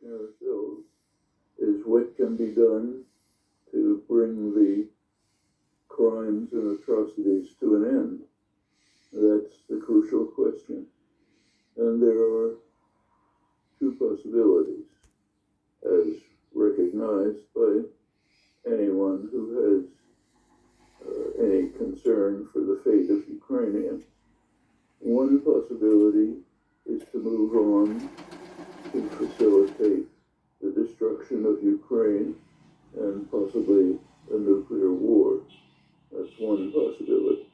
ourselves is what can be done to bring the crimes and atrocities to an end. That's the crucial question. And there are two possibilities, as recognized by anyone who has any concern for the fate of Ukrainians. One possibility is to move on to facilitate the destruction of Ukraine and possibly a nuclear war. That's one possibility.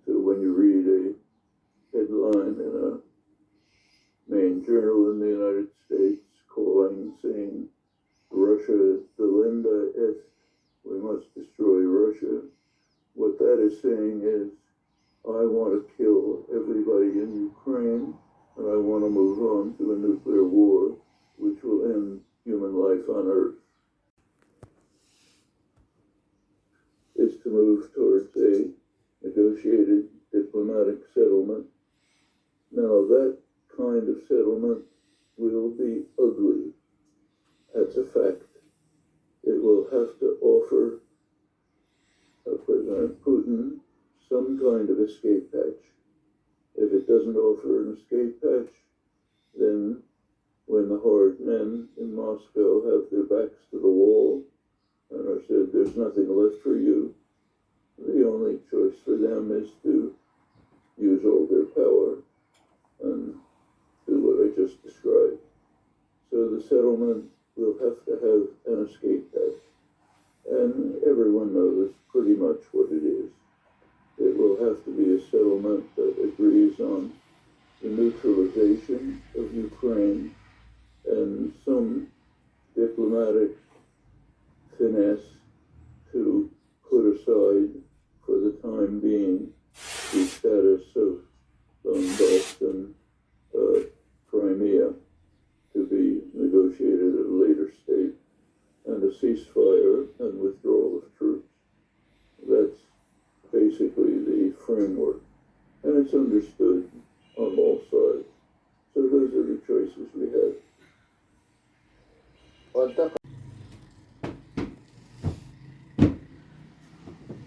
So when you read a headline in a main journal in the United States saying Russia delenda est, we must destroy Russia, what that is saying is, I want to kill everybody in Ukraine, and I want to move on to a nuclear war, which will end human life on Earth. Is to move towards a negotiated diplomatic settlement. Now, that kind of settlement will be ugly. That's a fact. It will have to offer President Putin some kind of escape hatch. If it doesn't offer an escape hatch, then when the hard men in Moscow have their backs to the wall and are said, there's nothing left for you, the only choice for them is to use all their power and do what I just described. So the settlement will have to have an escape hatch. And everyone knows pretty much what it is. It will have to be a settlement that agrees on the neutralization of Ukraine and some diplomatic finesse to put aside, for the time being, the status of Donbass and Crimea to be negotiated at a later stage, and a ceasefire and withdrawal of troops. That's basically the framework, and it's understood on all sides. So those are the choices we have.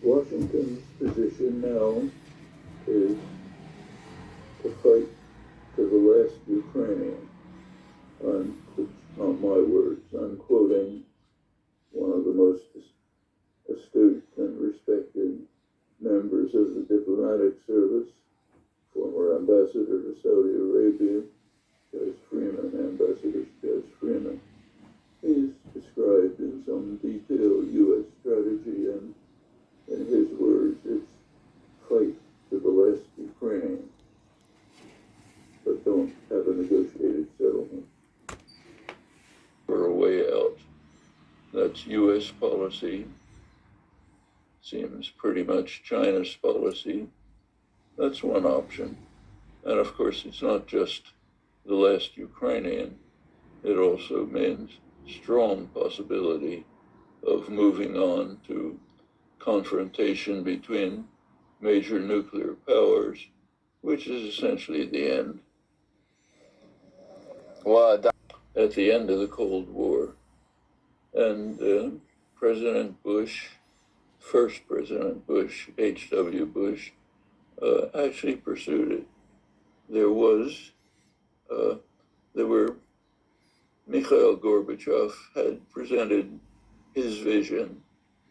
Washington's position now is to fight to the last Ukrainian. Not my words, I'm quoting one of the most astute and respected members of the diplomatic service, former ambassador to Saudi Arabia, Ambassador Judge Freeman. He's described in some detail U.S. strategy, and in his words, it's fight to the last Ukrainian, but don't have a negotiated settlement. For a way out. That's U.S. policy. Seems pretty much China's policy. That's one option. And of course, it's not just the last Ukrainian. It also means strong possibility of moving on to confrontation between major nuclear powers, which is essentially the end. At the end of the Cold War. And President Bush, first President Bush, H.W. Bush, actually pursued it. Mikhail Gorbachev had presented his vision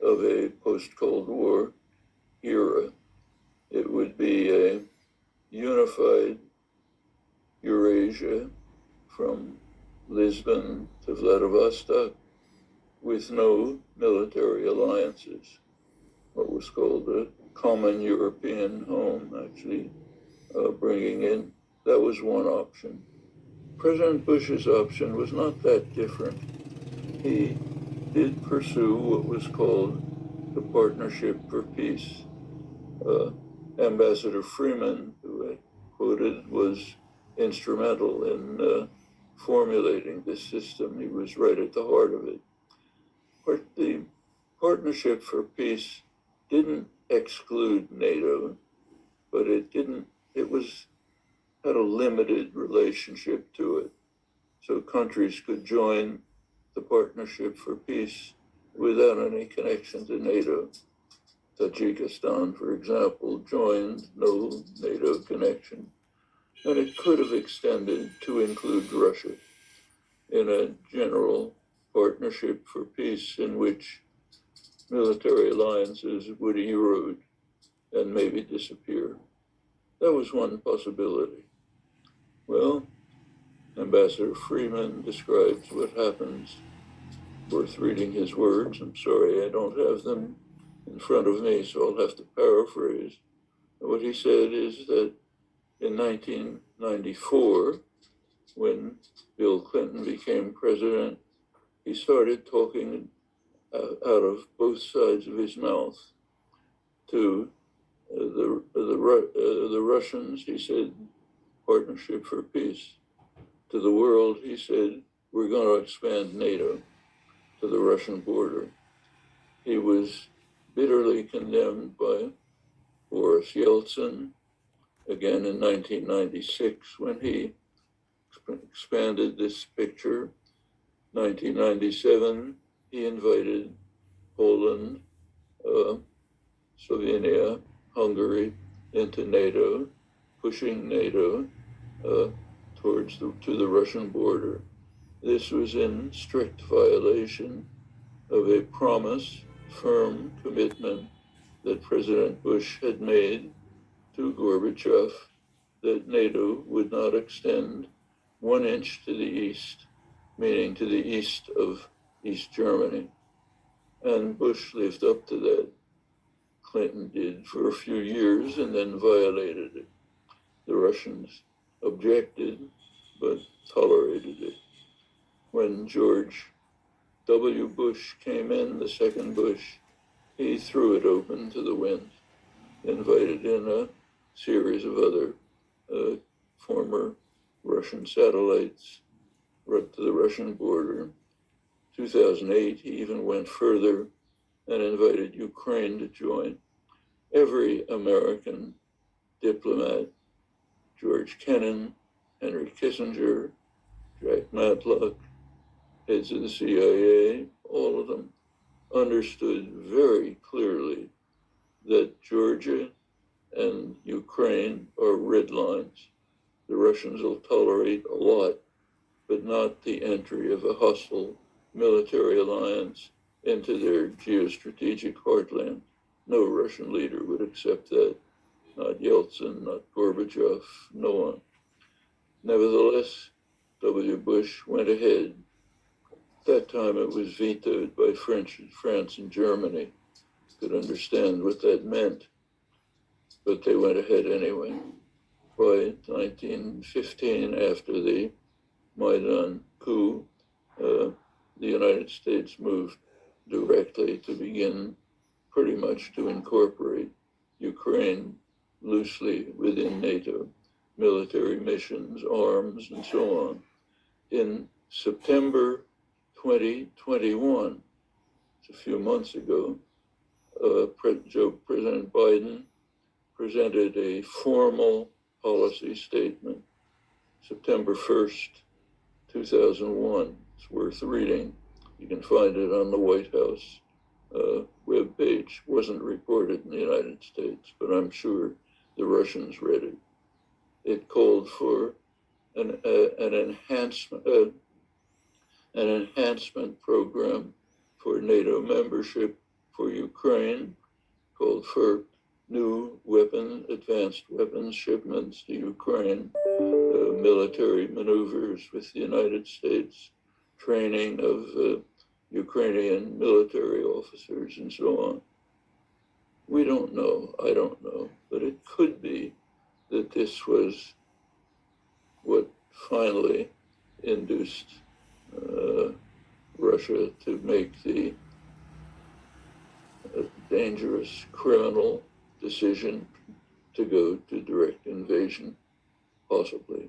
of a post-Cold War era. It would be a unified Eurasia from Lisbon to Vladivostok with no military alliances, what was called a common European home, actually, bringing in, that was one option. President Bush's option was not that different. He did pursue what was called the Partnership for Peace. Ambassador Freeman, who I quoted, was instrumental in formulating this system. He was right at the heart of it. But the Partnership for Peace didn't exclude NATO, but it had a limited relationship to it. so countries could join the Partnership for Peace without any connection to NATO. Tajikistan, for example, joined, no NATO connection, and it could have extended to include Russia in a general partnership for peace in which military alliances would erode and maybe disappear. That was one possibility. Well, Ambassador Freeman describes what happens. Worth reading his words. I'm sorry I don't have them in front of me, so I'll have to paraphrase. What he said is that in 1994, when Bill Clinton became president, he started talking out of both sides of his mouth to the Russians. He said, Partnership for Peace. To the world, he said, we're going to expand NATO to the Russian border. He was bitterly condemned by Boris Yeltsin, again in 1996, when he expanded this picture. 1997, he invited Poland, Slovenia, Hungary into NATO, pushing NATO to the Russian border. This was in strict violation of a promise, firm commitment that President Bush had made to Gorbachev that NATO would not extend 1 inch to the east, meaning to the east of East Germany. And Bush lived up to that. Clinton did for a few years and then violated it. The Russians objected, but tolerated it. When George W. Bush came in, the second Bush, he threw it open to the wind, invited in a series of other former Russian satellites right to the Russian border. 2008, he even went further and invited Ukraine to join. Every American diplomat, George Kennan, Henry Kissinger, Jack Matlock, heads of the CIA, all of them understood very clearly that Georgia and Ukraine are red lines. The Russians will tolerate a lot, but not the entry of a hostile military alliance into their geostrategic heartland. No Russian leader would accept that. Not Yeltsin, not Gorbachev, no one. Nevertheless, W. Bush went ahead. At that time it was vetoed by France and Germany. Could understand what that meant, but they went ahead anyway. By 1915, after the Maidan coup, the United States moved directly to begin pretty much to incorporate Ukraine loosely within NATO, military missions, arms, and so on. In September 2021, it's a few months ago, President Biden presented a formal policy statement, September 1st, 2001. It's worth reading. You can find it on the White House webpage. Wasn't reported in the United States, but I'm sure the Russians read it. It called for an enhancement program for NATO membership for Ukraine, called for new advanced weapons shipments to Ukraine, military maneuvers with the United States, training of Ukrainian military officers, and so on. We don't know, I don't know, but it could be that this was what finally induced Russia to make the dangerous criminal decision to go to direct invasion, possibly.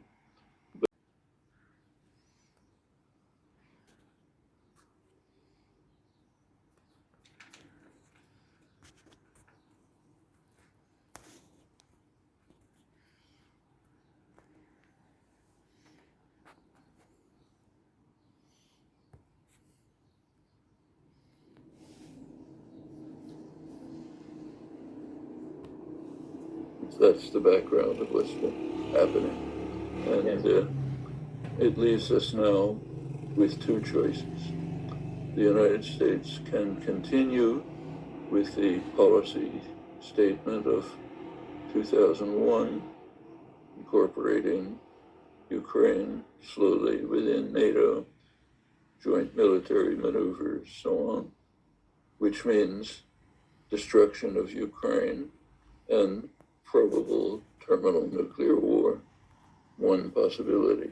that's the background of what's been happening. And it leaves us now with two choices. The United States can continue with the policy statement of 2001, incorporating Ukraine slowly within NATO, joint military maneuvers, so on, which means destruction of Ukraine and probable terminal nuclear war, one possibility.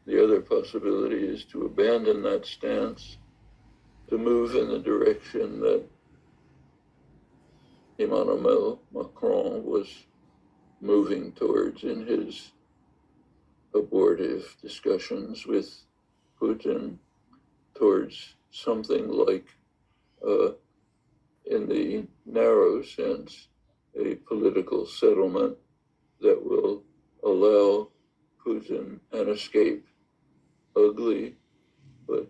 The other possibility is to abandon that stance, to move in the direction that Emmanuel Macron was moving towards in his abortive discussions with Putin, towards something like, in the narrow sense, a political settlement that will allow Putin an escape, ugly, but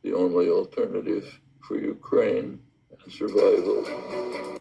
the only alternative for Ukraine and survival.